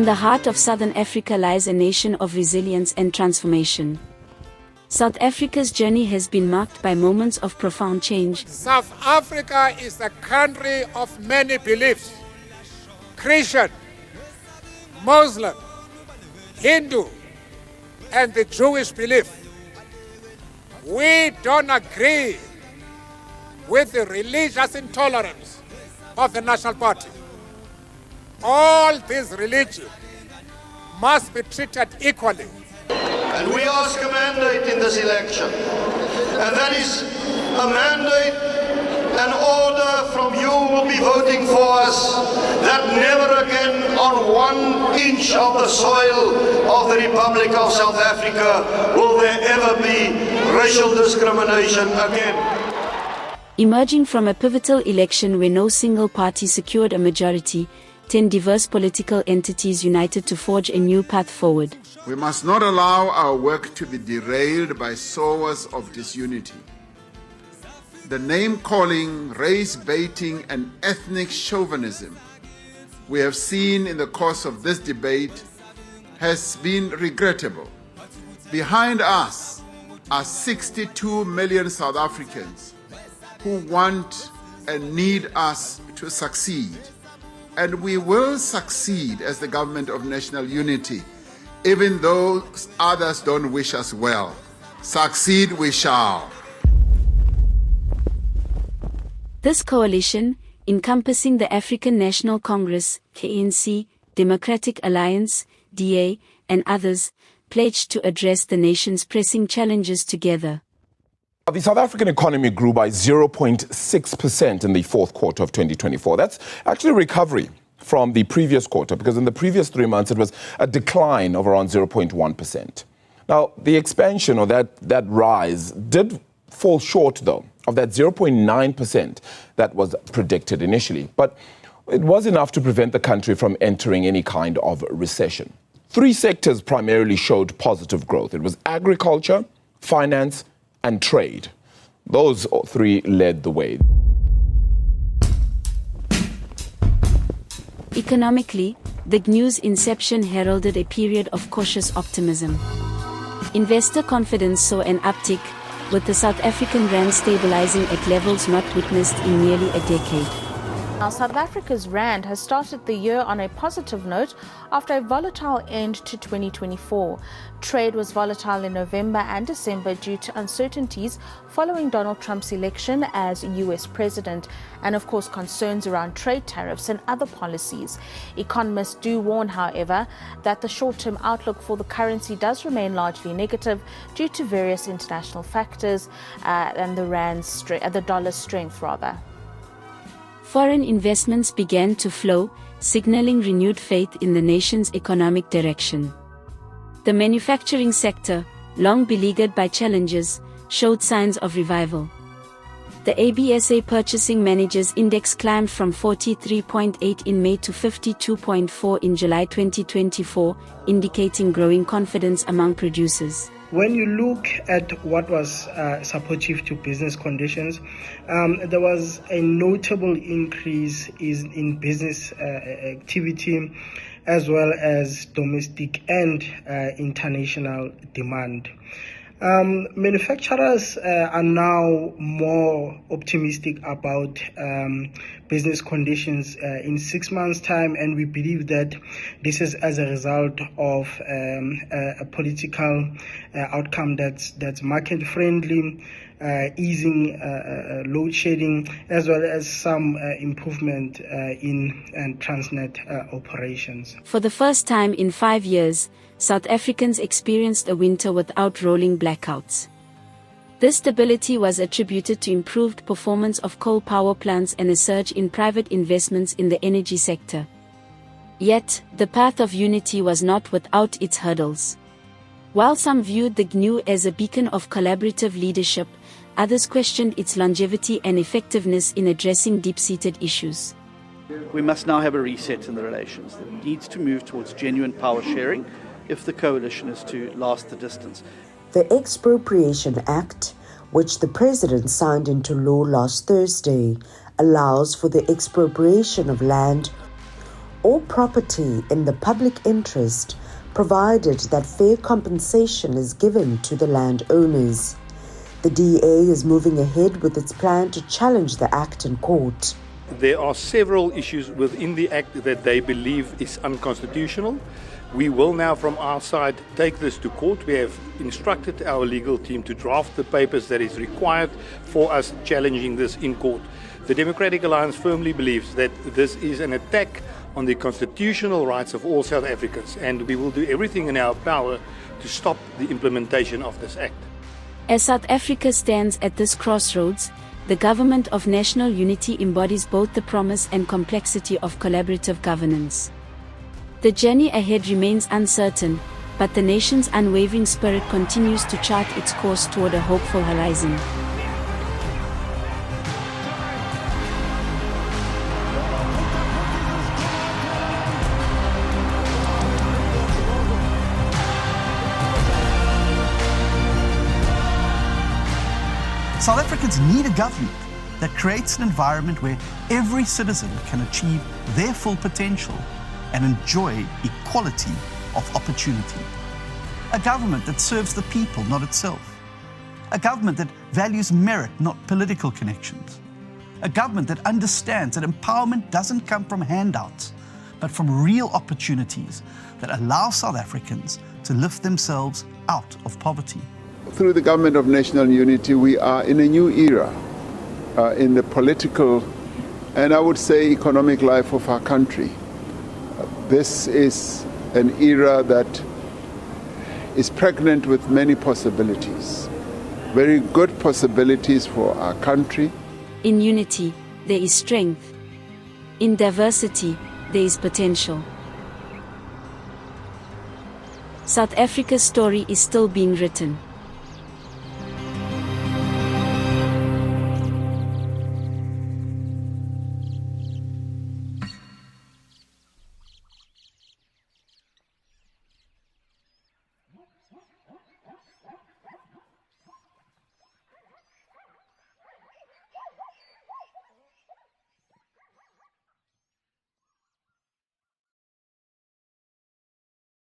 In the heart of Southern Africa lies a nation of resilience and transformation. South Africa's journey has been marked by moments of profound change. South Africa is a country of many beliefs. Christian, Muslim, Hindu, and the Jewish belief. We don't agree with the religious intolerance of the National Party. All these religions must be treated equally. And we ask a mandate in this election, and that is a mandate, an order from you who will be voting for us, that never again on 1 inch of the soil of the Republic of South Africa will there ever be racial discrimination again. Emerging from a pivotal election where no single party secured a majority, 10 diverse political entities united to forge a new path forward. We must not allow our work to be derailed by sowers of disunity. The name-calling, race-baiting, and ethnic chauvinism we have seen in the course of this debate has been regrettable. Behind us are 62 million South Africans who want and need us to succeed. And we will succeed as the government of national unity, even though others don't wish us well. Succeed we shall. This coalition, encompassing the African National Congress, ANC, Democratic Alliance, DA, and others, pledged to address the nation's pressing challenges together. The South African economy grew by 0.6% in the fourth quarter of 2024. That's actually a recovery from the previous quarter, because in the previous 3 months it was a decline of around 0.1%. Now, the expansion or that rise did fall short, though, of that 0.9% that was predicted initially. But it was enough to prevent the country from entering any kind of recession. 3 sectors primarily showed positive growth. It was agriculture, finance, and trade. Those 3 led the way. Economically, the GNU's inception heralded a period of cautious optimism. Investor confidence saw an uptick, with the South African rand stabilizing at levels not witnessed in nearly a decade. Now, South Africa's rand has started the year on a positive note after a volatile end to 2024. Trade was volatile in November and December due to uncertainties following Donald Trump's election as US president, and of course concerns around trade tariffs and other policies. Economists do warn, however, that the short-term outlook for the currency does remain largely negative due to various international factors and the dollar's strength rather. Foreign investments began to flow, signaling renewed faith in the nation's economic direction. The manufacturing sector, long beleaguered by challenges, showed signs of revival. The ABSA Purchasing Managers Index climbed from 43.8 in May to 52.4 in July 2024, indicating growing confidence among producers. When you look at what was supportive to business conditions, there was a notable increase in business activity, as well as domestic and international demand. Manufacturers are now more optimistic about business conditions in 6 months' time, and we believe that this is as a result of a political outcome that's market friendly, easing load shedding, as well as some improvement in Transnet operations. For the first time in 5 years, South Africans experienced a winter without rolling blackouts. This stability was attributed to improved performance of coal power plants and a surge in private investments in the energy sector. Yet, the path of unity was not without its hurdles. While some viewed the GNU as a beacon of collaborative leadership, others questioned its longevity and effectiveness in addressing deep-seated issues. We must now have a reset in the relations. It needs to move towards genuine power sharing if the coalition is to last the distance. The Expropriation Act, which the President signed into law last Thursday, allows for the expropriation of land or property in the public interest, provided that fair compensation is given to the landowners. The DA is moving ahead with its plan to challenge the act in court. There are several issues within the act that they believe is unconstitutional. We will now from our side take this to court. We have instructed our legal team to draft the papers that is required for us challenging this in court. The Democratic Alliance firmly believes that this is an attack on the constitutional rights of all South Africans, and we will do everything in our power to stop the implementation of this act. As South Africa stands at this crossroads, the Government of National Unity embodies both the promise and complexity of collaborative governance. The journey ahead remains uncertain, but the nation's unwavering spirit continues to chart its course toward a hopeful horizon. South Africans need a government that creates an environment where every citizen can achieve their full potential and enjoy equality of opportunity. A government that serves the people, not itself. A government that values merit, not political connections. A government that understands that empowerment doesn't come from handouts, but from real opportunities that allow South Africans to lift themselves out of poverty. Through the Government of National Unity, we are in a new era in the political and I would say economic life of our country. This is an era that is pregnant with many possibilities, very good possibilities for our country. In unity, there is strength. In diversity, there is potential. South Africa's story is still being written.